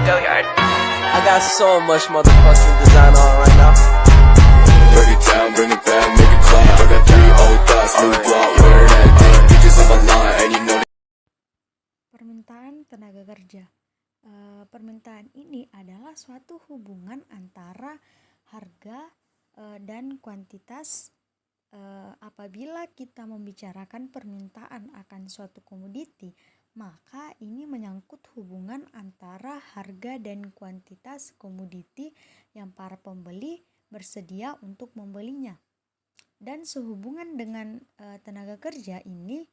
I got so much motherfucking design on right now. Break it down, bring it back, make it clap. I got 3 old thoughts, new block, where that day. Bitches on my line, and you know. Permintaan tenaga kerja. Permintaan ini adalah suatu hubungan antara harga dan kuantitas. Apabila kita membicarakan permintaan akan suatu komoditi, maka ini menyangkut hubungan antara harga dan kuantitas komoditi yang para pembeli bersedia untuk membelinya. Dan sehubungan dengan tenaga kerja ini,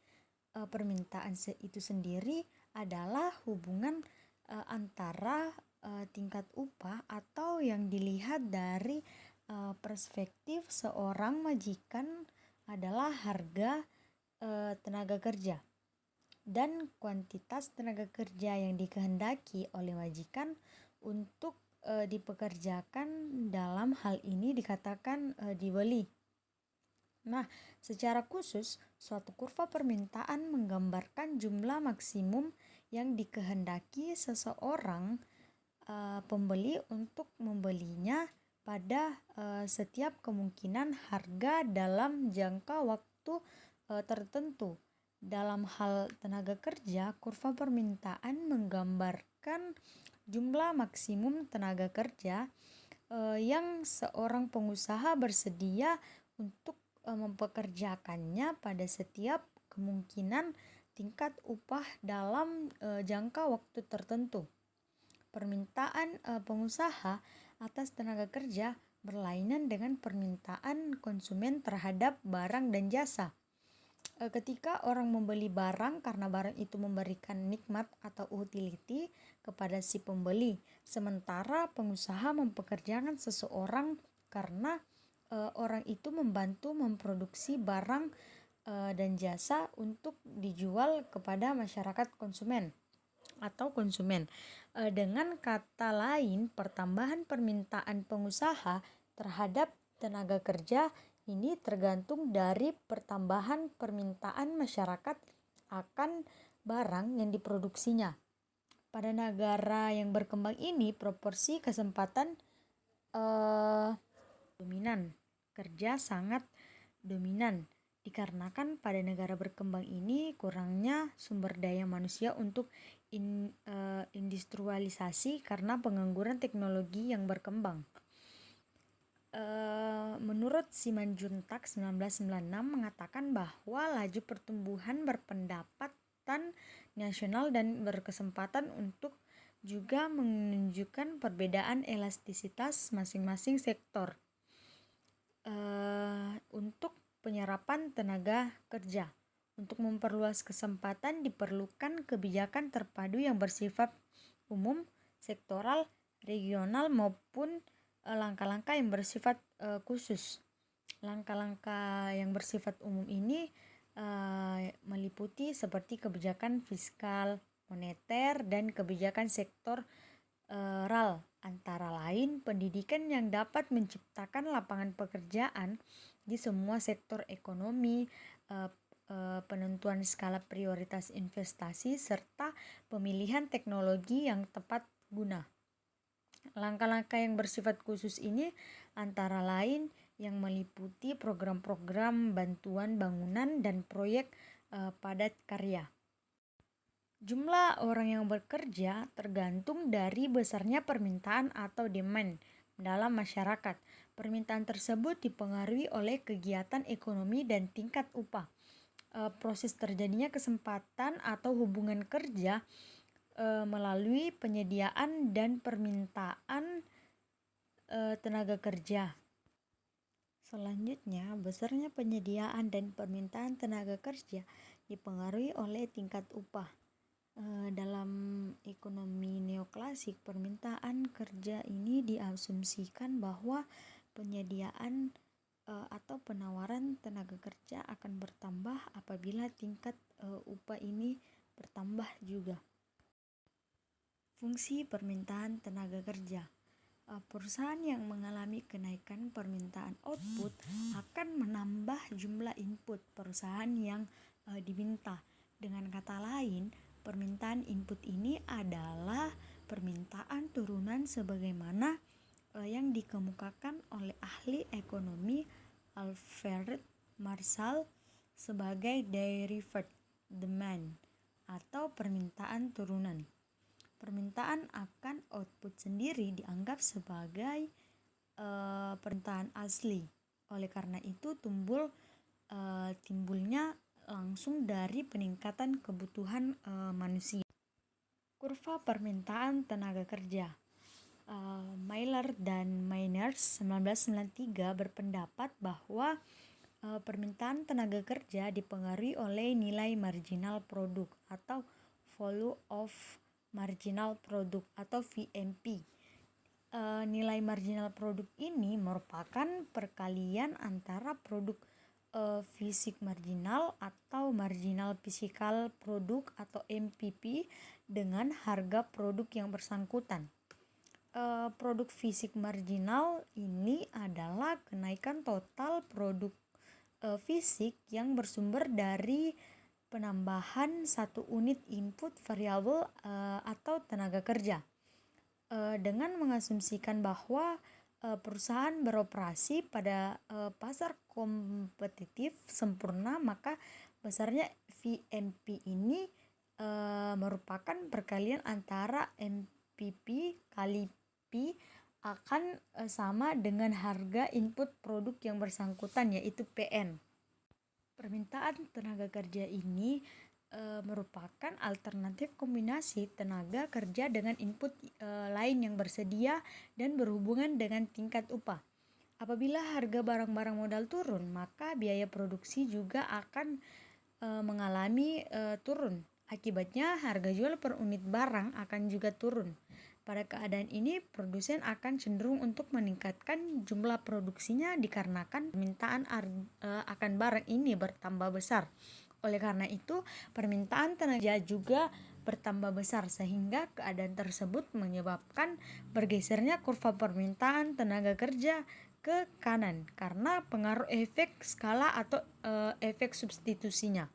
permintaan itu sendiri adalah hubungan antara tingkat upah atau yang dilihat dari perspektif seorang majikan adalah harga tenaga kerja dan kuantitas tenaga kerja yang dikehendaki oleh majikan untuk dipekerjakan, dalam hal ini dikatakan dibeli. Nah, secara khusus, suatu kurva permintaan menggambarkan jumlah maksimum yang dikehendaki seseorang pembeli untuk membelinya pada setiap kemungkinan harga dalam jangka waktu tertentu. Dalam hal tenaga kerja, kurva permintaan menggambarkan jumlah maksimum tenaga kerja yang seorang pengusaha bersedia untuk mempekerjakannya pada setiap kemungkinan tingkat upah dalam jangka waktu tertentu. Permintaan pengusaha atas tenaga kerja berlainan dengan permintaan konsumen terhadap barang dan jasa. Ketika orang membeli barang karena barang itu memberikan nikmat atau utility kepada si pembeli, sementara pengusaha mempekerjakan seseorang karena orang itu membantu memproduksi barang dan jasa untuk dijual kepada masyarakat konsumen atau konsumen. Dengan kata lain, pertambahan permintaan pengusaha terhadap tenaga kerja ini tergantung dari pertambahan permintaan masyarakat akan barang yang diproduksinya. Pada negara yang berkembang ini, proporsi kesempatan dominan kerja sangat dominan, dikarenakan pada negara berkembang ini kurangnya sumber daya manusia untuk industrialisasi karena pengangguran teknologi yang berkembang. Menurut Simanjuntak 1996 mengatakan bahwa laju pertumbuhan berpendapatan nasional dan berkesempatan untuk juga menunjukkan perbedaan elastisitas masing-masing sektor untuk penyerapan tenaga kerja. Untuk memperluas kesempatan diperlukan kebijakan terpadu yang bersifat umum, sektoral, regional maupun langkah-langkah yang bersifat khusus. Langkah-langkah yang bersifat umum ini meliputi seperti kebijakan fiskal, moneter, dan kebijakan sektoral, antara lain pendidikan yang dapat menciptakan lapangan pekerjaan di semua sektor ekonomi, penentuan skala prioritas investasi, serta pemilihan teknologi yang tepat guna. Langkah-langkah yang bersifat khusus ini antara lain yang meliputi program-program bantuan bangunan dan proyek padat karya. Jumlah orang yang bekerja tergantung dari besarnya permintaan atau demand dalam masyarakat. Permintaan tersebut dipengaruhi oleh kegiatan ekonomi dan tingkat upah. Proses terjadinya kesempatan atau hubungan kerja melalui penyediaan dan permintaan tenaga kerja. Selanjutnya, besarnya penyediaan dan permintaan tenaga kerja dipengaruhi oleh tingkat upah. Dalam ekonomi neoklasik, permintaan kerja ini diasumsikan bahwa penyediaan atau penawaran tenaga kerja akan bertambah apabila tingkat upah ini bertambah juga. Fungsi permintaan tenaga kerja. Perusahaan yang mengalami kenaikan permintaan output akan menambah jumlah input perusahaan yang diminta. Dengan kata lain, permintaan input ini adalah permintaan turunan sebagaimana yang dikemukakan oleh ahli ekonomi Alfred Marshall sebagai derived demand atau permintaan turunan. Permintaan akan output sendiri dianggap sebagai permintaan asli. Oleh karena itu timbulnya langsung dari peningkatan kebutuhan manusia. Kurva permintaan tenaga kerja. Mailer dan Meiners 1993 berpendapat bahwa permintaan tenaga kerja dipengaruhi oleh nilai marginal produk atau value of marginal product atau VMP. Nilai marginal produk ini merupakan perkalian antara produk fisik marginal atau marginal physical produk atau MPP dengan harga produk yang bersangkutan. Produk fisik marginal ini adalah kenaikan total produk fisik yang bersumber dari penambahan satu unit input variabel atau tenaga kerja. Dengan mengasumsikan bahwa perusahaan beroperasi pada pasar kompetitif sempurna, maka besarnya VMP ini merupakan perkalian antara MPP kali P akan sama dengan harga input produk yang bersangkutan, yaitu PN. Permintaan tenaga kerja ini merupakan alternatif kombinasi tenaga kerja dengan input lain yang bersedia dan berhubungan dengan tingkat upah. Apabila harga barang-barang modal turun, maka biaya produksi juga akan mengalami turun. Akibatnya harga jual per unit barang akan juga turun. Pada keadaan ini, produsen akan cenderung untuk meningkatkan jumlah produksinya dikarenakan permintaan akan barang ini bertambah besar. Oleh karena itu, permintaan tenaga juga bertambah besar sehingga keadaan tersebut menyebabkan bergesernya kurva permintaan tenaga kerja ke kanan karena pengaruh efek skala atau efek substitusinya.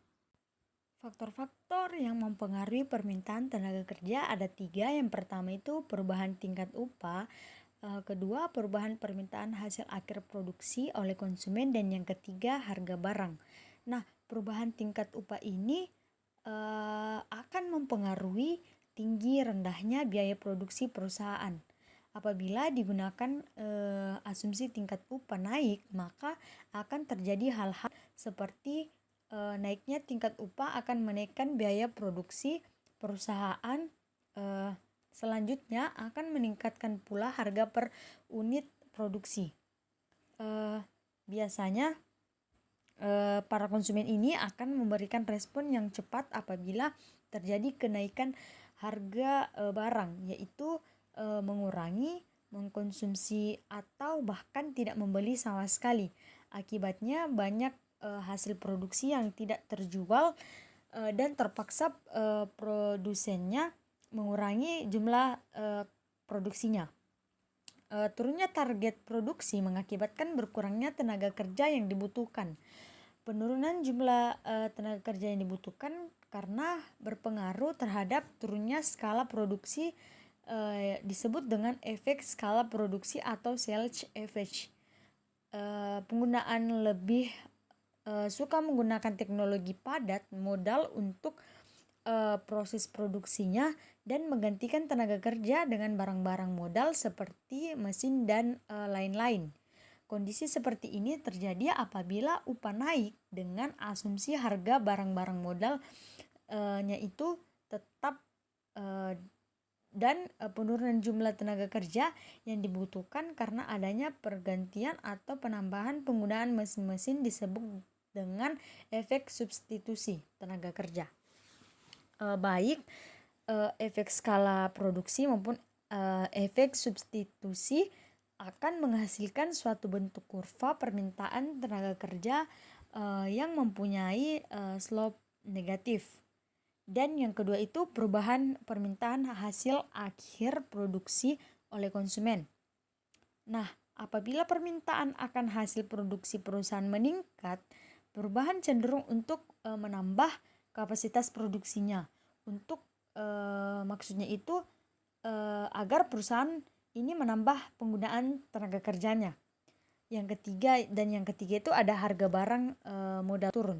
Faktor-faktor yang mempengaruhi permintaan tenaga kerja ada 3. Yang pertama itu perubahan tingkat upah, kedua perubahan permintaan hasil akhir produksi oleh konsumen, dan yang ketiga harga barang. Nah, perubahan tingkat upah ini akan mempengaruhi tinggi rendahnya biaya produksi perusahaan. Apabila digunakan asumsi tingkat upah naik, maka akan terjadi hal-hal seperti naiknya tingkat upah akan menaikkan biaya produksi perusahaan. Selanjutnya akan meningkatkan pula harga per unit produksi. Biasanya para konsumen ini akan memberikan respon yang cepat apabila terjadi kenaikan harga barang, yaitu mengurangi, mengkonsumsi, atau bahkan tidak membeli sama sekali. Akibatnya banyak hasil produksi yang tidak terjual dan terpaksa produsennya mengurangi jumlah produksinya. Turunnya target produksi mengakibatkan berkurangnya tenaga kerja yang dibutuhkan. Penurunan jumlah tenaga kerja yang dibutuhkan karena berpengaruh terhadap turunnya skala produksi disebut dengan efek skala produksi atau sales effect. Penggunaan lebih suka menggunakan teknologi padat modal untuk proses produksinya dan menggantikan tenaga kerja dengan barang-barang modal seperti mesin dan lain-lain. Kondisi seperti ini terjadi apabila upah naik dengan asumsi harga barang-barang modalnya itu tetap dan penurunan jumlah tenaga kerja yang dibutuhkan karena adanya pergantian atau penambahan penggunaan mesin-mesin disebut dengan efek substitusi tenaga kerja. Baik efek skala produksi maupun efek substitusi akan menghasilkan suatu bentuk kurva permintaan tenaga kerja yang mempunyai slope negatif. Dan yang kedua itu perubahan permintaan hasil akhir produksi oleh konsumen. Nah, apabila permintaan akan hasil produksi perusahaan meningkat, perubahan cenderung untuk menambah kapasitas produksinya. Maksudnya itu agar perusahaan ini menambah penggunaan tenaga kerjanya. Yang ketiga itu ada harga barang modal turun.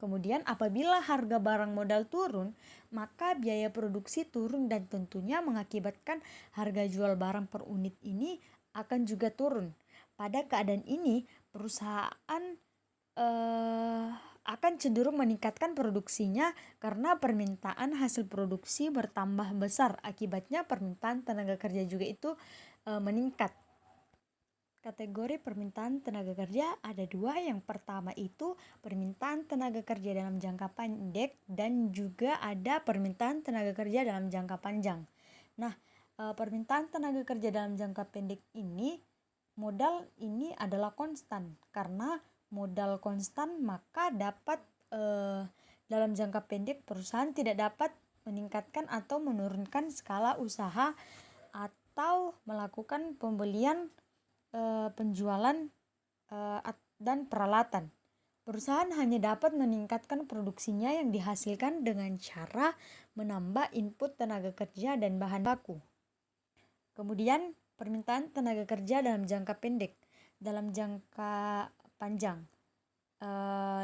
Kemudian apabila harga barang modal turun, maka biaya produksi turun dan tentunya mengakibatkan harga jual barang per unit ini akan juga turun. Pada keadaan ini, perusahaan akan cenderung meningkatkan produksinya karena permintaan hasil produksi bertambah besar. Akibatnya permintaan tenaga kerja juga itu meningkat. Kategori permintaan tenaga kerja ada dua. Yang pertama itu permintaan tenaga kerja dalam jangka pendek dan juga ada permintaan tenaga kerja dalam jangka panjang. Nah, permintaan tenaga kerja dalam jangka pendek ini, modal ini adalah konstan. Karena modal konstan maka dapat dalam jangka pendek perusahaan tidak dapat meningkatkan atau menurunkan skala usaha atau melakukan pembelian, penjualan dan peralatan. Perusahaan hanya dapat meningkatkan produksinya yang dihasilkan dengan cara menambah input tenaga kerja dan bahan baku. Kemudian permintaan tenaga kerja dalam jangka pendek, dalam jangka panjang.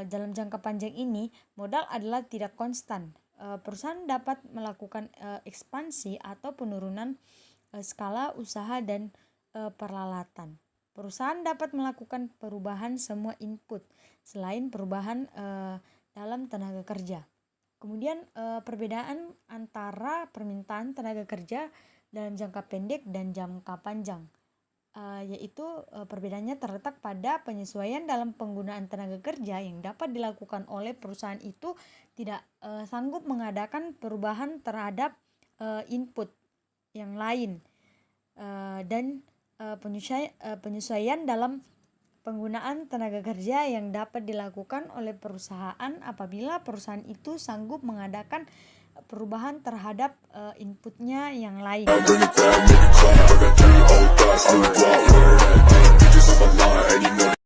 Dalam jangka panjang ini modal adalah tidak konstan. Perusahaan dapat melakukan ekspansi atau penurunan skala usaha dan peralatan. Perusahaan dapat melakukan perubahan semua input selain perubahan dalam tenaga kerja. Kemudian perbedaan antara permintaan tenaga kerja dalam jangka pendek dan jangka panjang, yaitu perbedaannya terletak pada penyesuaian dalam penggunaan tenaga kerja yang dapat dilakukan oleh perusahaan itu tidak sanggup mengadakan perubahan terhadap input yang lain, dan penyesuaian dalam penggunaan tenaga kerja yang dapat dilakukan oleh perusahaan apabila perusahaan itu sanggup mengadakan perubahan terhadap inputnya yang lain. Bring it down, make it clap. I got 3 old thoughts, new block, wearing that thing. Bitches on my line, and you know